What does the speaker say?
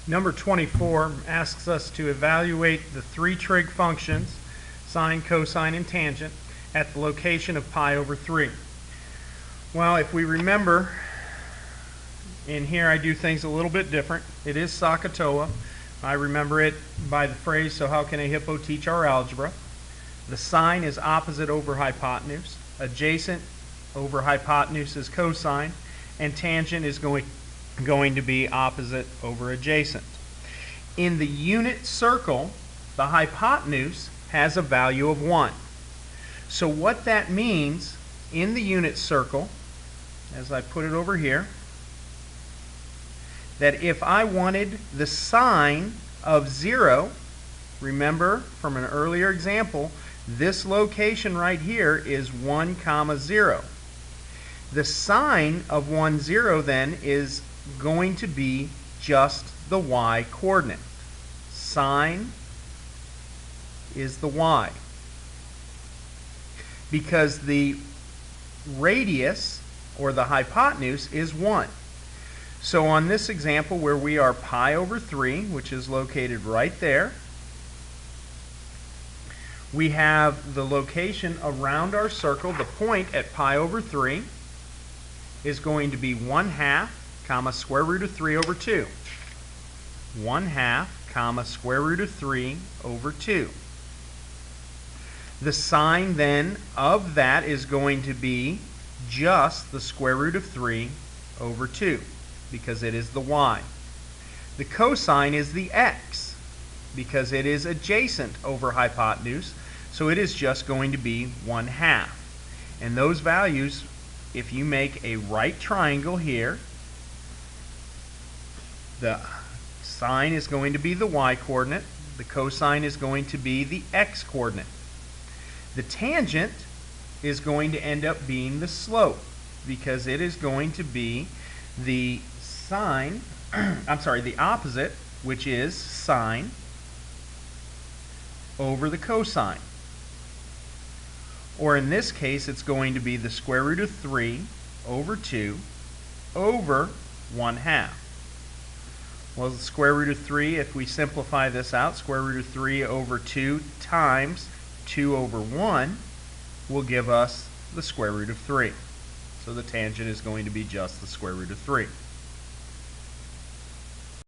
Number 24 asks us to evaluate the three trig functions, sine, cosine, and tangent, at the location of pi over 3. Well, if we remember, in here I do things a little bit different. It is SOHCAHTOA. I remember it by the phrase, so how can a hippo teach our algebra? The sine is opposite over hypotenuse. Adjacent over hypotenuse is cosine. And tangent is going to be opposite over adjacent. In the unit circle, the hypotenuse has a value of 1. So what that means in the unit circle, as I put it over here, that if I wanted the sine of 0, remember from an earlier example, this location right here is 1, 0. The sine of 1, 0 then is going to be just the y coordinate. Sine is the y. Because the radius, or the hypotenuse, is 1. So on this example where we are pi over 3, which is located right there, we have the location around our circle, the point at pi over 3, is going to be 1/2, comma, square root of 3 over 2. 1/2, comma, square root of 3 over 2. The sine then of that is going to be just the square root of 3 over 2, because it is the y. The cosine is the x, because it is adjacent over hypotenuse, so it is just going to be 1/2. And those values, if you make a right triangle here, the sine is going to be the y coordinate, the cosine is going to be the x coordinate. The tangent is going to end up being the slope, because it is going to be the sine, the opposite, which is sine, over the cosine. Or in this case, it's going to be the square root of 3 over 2 over 1/2. Well, the square root of 3, if we simplify this out, square root of 3 over 2 times 2 over 1 will give us the square root of 3. So the tangent is going to be just the square root of 3.